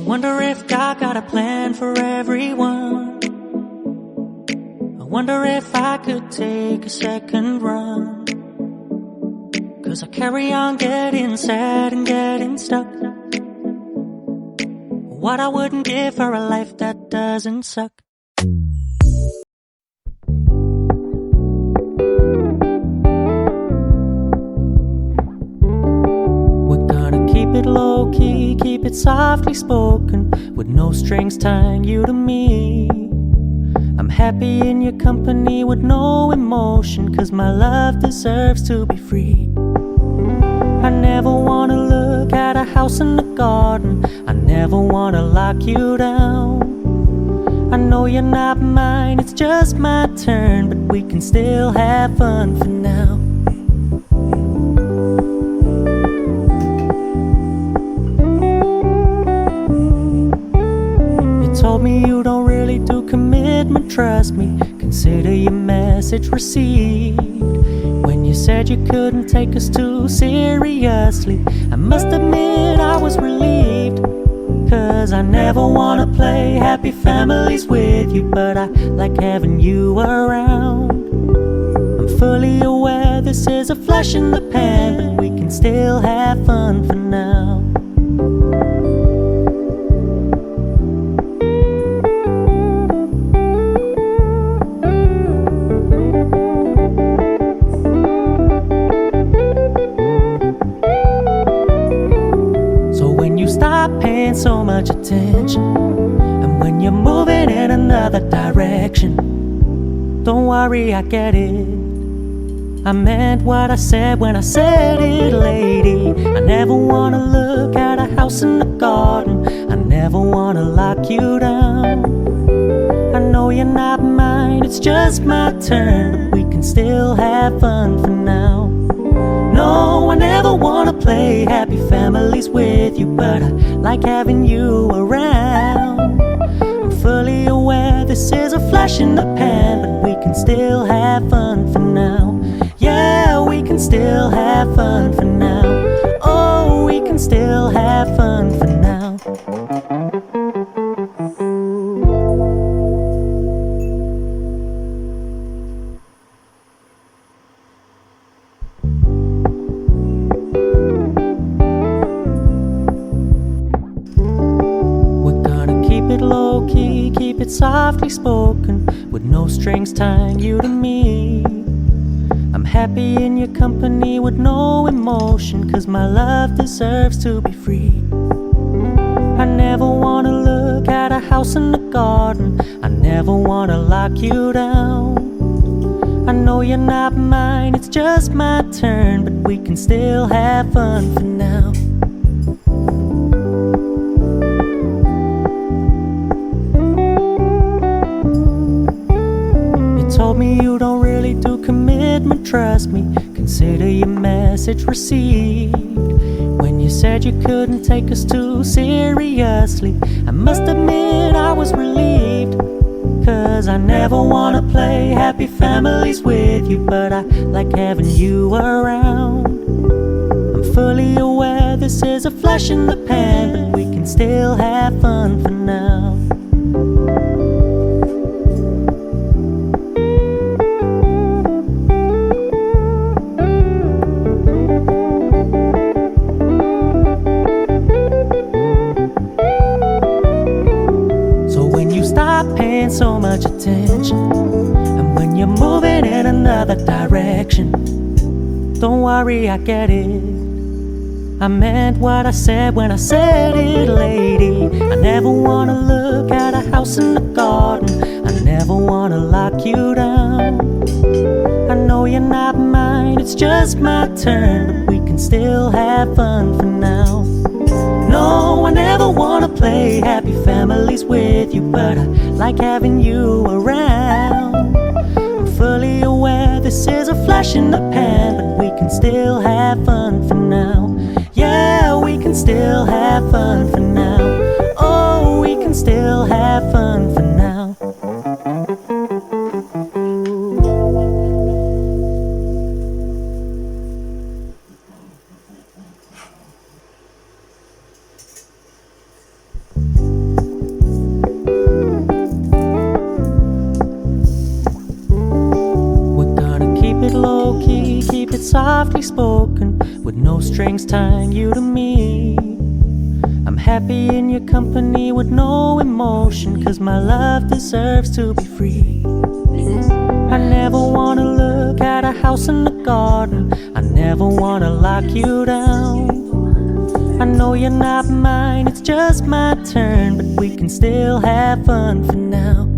wonder if God got a plan for everyone. I wonder if I could take a second run. 'Cause I carry on getting sad and getting stuck. What I wouldn't give for a life that doesn't suck. We're gonna keep it low-key, keep it softly spoken, with no strings tying you to me. I'm happy in your company with no emotion, 'cause my love deserves to be free. I never wanna look at a house in the garden, I never wanna lock you down. I know you're not mine, it's just my turn, but we can still have fun for now. You told me you don't really do commitment, trust me, consider your message received. When you said you couldn't take us too seriously, I must admit I was relieved. 'Cause I never wanna play happy families with you, but I like having you around. I'm fully aware this is a flash in the pan, but we can still have fun for now. Stop paying so much attention, and when you're moving in another direction, don't worry, I get it. I meant what I said when I said it, lady. I never wanna look at a house in the garden, I never wanna lock you down. I know you're not mine, it's just my turn, but we can still have fun for now. No, I never wanna play happy families with you, but I like having you around. I'm fully aware this is a flash in the pan, but we can still have fun for now. Yeah, we can still have fun for now. Oh, we can still have fun for now. Low-key, keep it softly spoken, with no strings tying you to me. I'm happy in your company with no emotion, 'cause my love deserves to be free. I never wanna look at a house in the garden, I never wanna lock you down. I know you're not mine, it's just my turn, but we can still have fun for now. Told me you don't really do commitment, trust me, consider your message received. When you said you couldn't take us too seriously, I must admit I was relieved. 'Cause I never wanna play happy families with you, but I like having you around. I'm fully aware this is a flash in the pan, but we can still have fun for now. Stop paying so much attention, and when you're moving in another direction, don't worry, I get it. I meant what I said when I said it, lady. I never wanna look at a house in the garden, I never wanna lock you down. I know you're not mine, it's just my turn, but we can still have fun for now. No, I never wanna play happy families with you, but I like having you around. I'm fully aware this is a flash in the pan, but we can still have fun for now. Yeah, we can still have fun for now. Oh, we can still have fun for now. that's softly spoken, with no strings tying you to me. I'm happy in your company with no emotion, 'cause my love deserves to be free. I never wanna look at a house in the garden, I never wanna lock you down. I know you're not mine, it's just my turn, but we can still have fun for now.